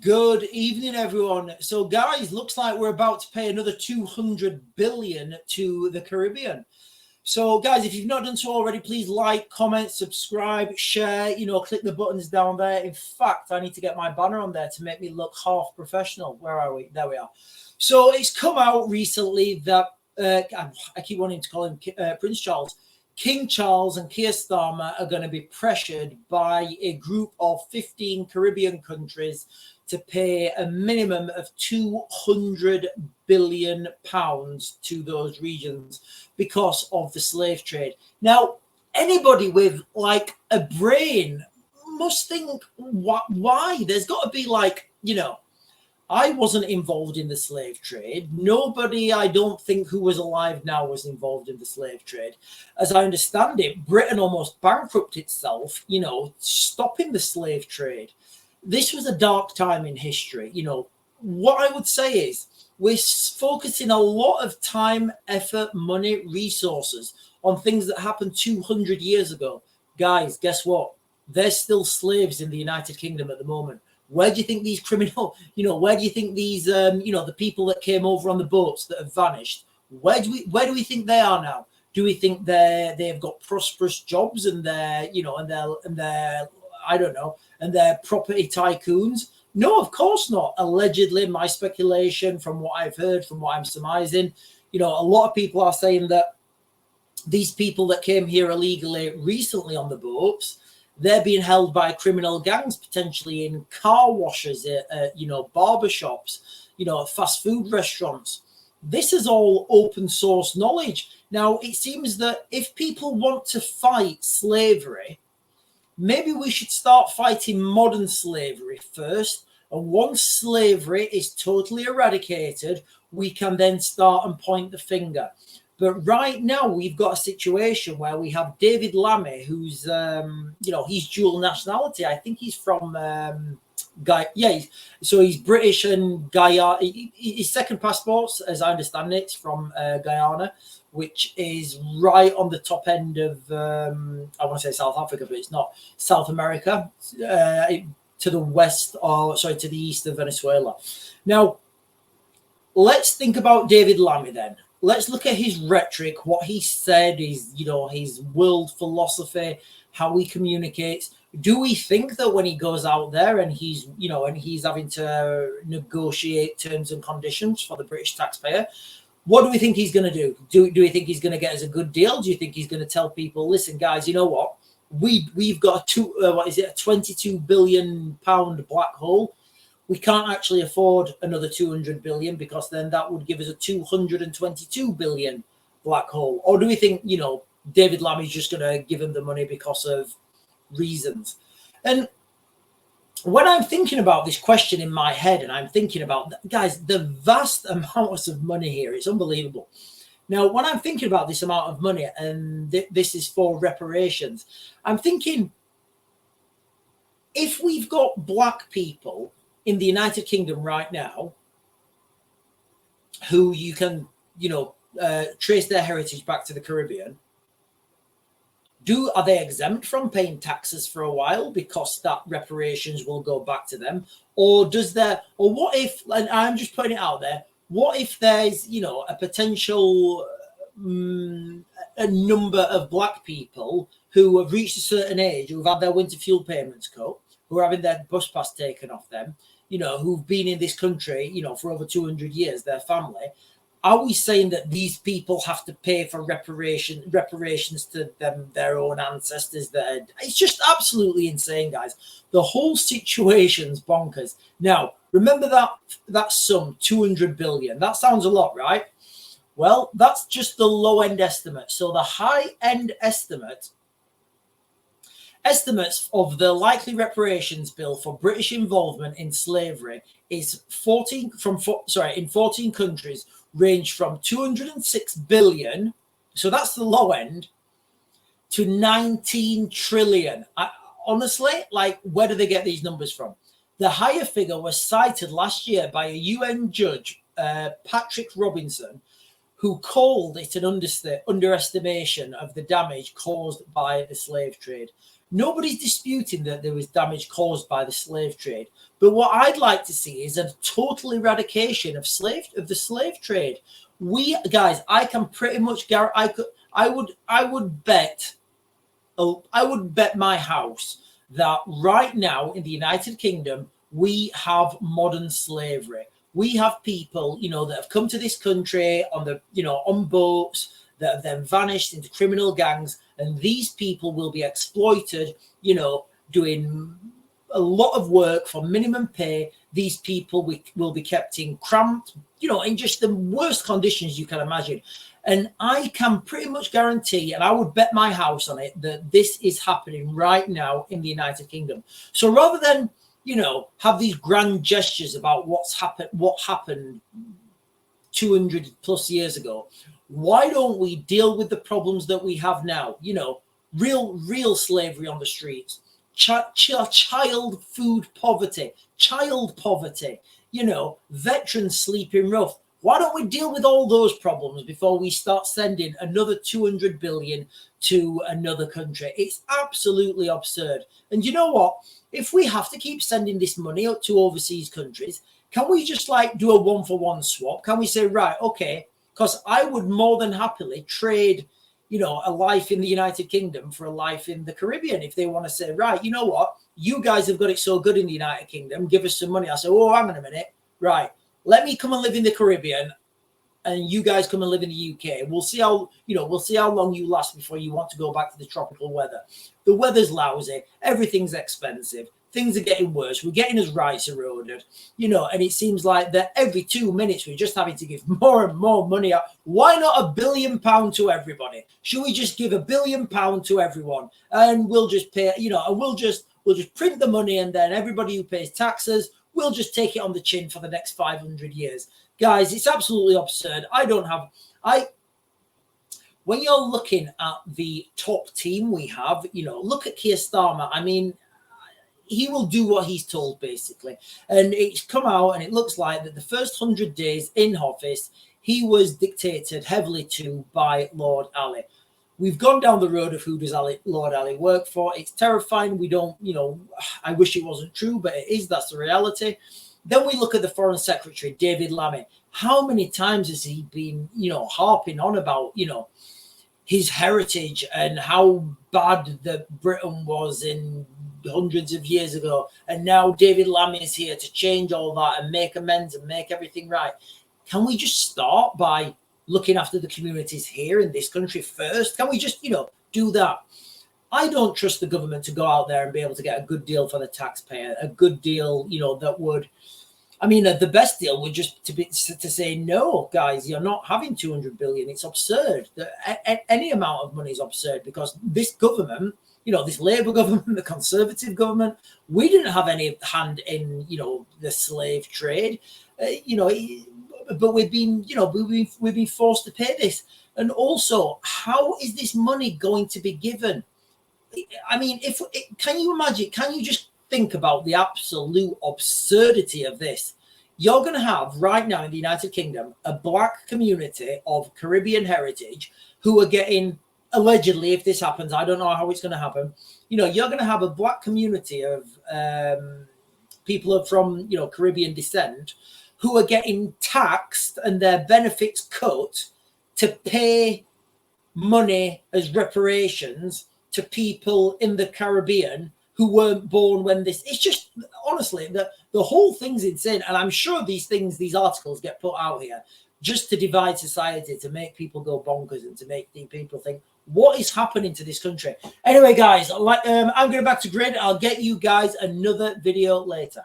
Good evening, everyone. So, guys, looks like we're about to pay another 200 billion to the Caribbean. So, guys, if you've not done so already, please like, comment, subscribe, share, click the buttons down there. In fact, I need to get my banner on there to make me look half professional. Where are we? There we are. So, it's come out recently that I keep wanting to call him Prince Charles. King Charles and Keir Starmer are going to be pressured by a group of 15 Caribbean countries to pay a minimum of 200 billion pounds to those regions because of the slave trade. Now, anybody with like a brain must think, why? There's got to be I wasn't involved in the slave trade. Nobody, I don't think, who was alive now was involved in the slave trade. As I understand it, Britain almost bankrupted itself, stopping the slave trade. This was a dark time in history. What I would say is we're focusing a lot of time, effort, money, resources on things that happened 200 years ago. Guys, guess what? There's still slaves in the United Kingdom at the moment. Where do you think these where do you think these, the people that came over on the boats that have vanished, where do we think they are now? Do we think they've got prosperous jobs and they're I don't know, and they're property tycoons? No, of course not. Allegedly, my speculation from what I've heard, from what I'm surmising, a lot of people are saying that these people that came here illegally recently on the boats, they're being held by criminal gangs, potentially in car washes, barber shops, fast food restaurants. This is all open source knowledge. Now, it seems that if people want to fight slavery, maybe we should start fighting modern slavery first. And once slavery is totally eradicated, we can then start and point the finger. But right now, we've got a situation where we have David Lammy, who's, he's dual nationality. I think he's from so he's British and Guyana. His second passport, as I understand it, is from Guyana, which is right on the top end of, I want to say South Africa, but it's not, South America, to the west, to the east of Venezuela. Now, let's think about David Lammy then. Let's look at his rhetoric, what he said, his world philosophy, how he communicates. Do we think that when he goes out there and he's having to negotiate terms and conditions for the British taxpayer, what do we think he's going to do? Do we think he's going to get us a good deal? Do you think he's going to tell people, listen, guys, you know what? We've got a 22 billion pound black hole. We can't actually afford another 200 billion because then that would give us a 222 billion black hole. Or do we think, David Lammy's just going to give him the money because of reasons? And when I'm thinking about this question in my head, and I'm thinking about, guys, the vast amounts of money here, it's unbelievable. Now, when I'm thinking about this amount of money, and this is for reparations, I'm thinking, if we've got black people in the United Kingdom right now, who you can, trace their heritage back to the Caribbean, are they exempt from paying taxes for a while because that reparations will go back to them? Or what if, and I'm just putting it out there, what if there's, a potential a number of black people who have reached a certain age, who've had their winter fuel payments cut, who are having their bus pass taken off them, who've been in this country, for over 200 years, their family. Are we saying that these people have to pay for reparations to them, their own ancestors? It's just absolutely insane, guys. The whole situation's bonkers. Now, remember that sum, 200 billion. That sounds a lot, right? Well, that's just the low-end estimate. So the high-end estimates of the likely reparations bill for British involvement in slavery is in 14 countries, range from 206 billion, so that's the low end, to 19 trillion. Honestly, where do they get these numbers from? The higher figure was cited last year by a UN judge, Patrick Robinson, who called it an underestimation of the damage caused by the slave trade. Nobody's disputing that there was damage caused by the slave trade. But what I'd like to see is a total eradication of the slave trade. We guys, I can pretty much guarantee. I would bet my house that right now in the United Kingdom we have modern slavery. We have people, that have come to this country on on boats that have then vanished into criminal gangs, and these people will be exploited, doing a lot of work for minimum pay. These people will be kept in cramped, in just the worst conditions you can imagine. And I can pretty much guarantee, and I would bet my house on it, that this is happening right now in the United Kingdom. So rather than, have these grand gestures about what happened 200 plus years ago, why don't we deal with the problems that we have now? Real slavery on the streets, child food poverty, veterans sleeping rough. Why don't we deal with all those problems before we start sending another 200 billion to another country? It's absolutely absurd. And you know what? If we have to keep sending this money out to overseas countries, can we just do a 1-for-1 swap? Can we say, right, okay, because I would more than happily trade, a life in the United Kingdom for a life in the Caribbean. If they want to say, right, you know what? You guys have got it so good in the United Kingdom. Give us some money. I say, oh, hang on a minute. Right. Let me come and live in the Caribbean, and you guys come and live in the UK. We'll see how long you last before you want to go back to the tropical weather. The weather's lousy. Everything's expensive. Things are getting worse. We're getting his rights eroded, and it seems like that every 2 minutes we're just having to give more and more money out. Why not £1 billion to everybody? Should we just give £1 billion to everyone, and we'll just pay, and we'll just print the money, and then everybody who pays taxes, we'll just take it on the chin for the next 500 years. Guys, it's absolutely absurd. When you're looking at the top team we have, look at Keir Starmer. I mean, he will do what he's told, basically. And it's come out, and it looks like that the first 100 days in office, he was dictated heavily to by Lord Ali. We've gone down the road of who does Lord Ali work for. It's terrifying. We don't, I wish it wasn't true, but it is. That's the reality. Then we look at the Foreign Secretary, David Lammy. How many times has he been, harping on about, his heritage and how bad that Britain was in hundreds of years ago? And now David Lammy is here to change all that and make amends and make everything right. Can we just start by looking after the communities here in this country first? Can we just, do that? I don't trust the government to go out there and be able to get a good deal for the taxpayer, a good deal, that would, the best deal would just to say, no, guys, you're not having 200 billion. It's absurd. Any amount of money is absurd, because this government, this Labour government, the Conservative government, we didn't have any hand in, the slave trade, but we've been forced to pay this. And also, how is this money going to be given? Can you imagine? Can you just think about the absolute absurdity of this? You're going to have right now in the United Kingdom a black community of Caribbean heritage who are getting, allegedly, if this happens, I don't know how it's going to happen. You're going to have a black community of people from Caribbean descent who are getting taxed and their benefits cut to pay money as reparations to people in the Caribbean who weren't born when this. It's just, honestly, the whole thing's insane. And I'm sure these articles get put out here just to divide society, to make people go bonkers and to make people think, what is happening to this country? Anyway, guys, I'm going back to grid. I'll get you guys another video later.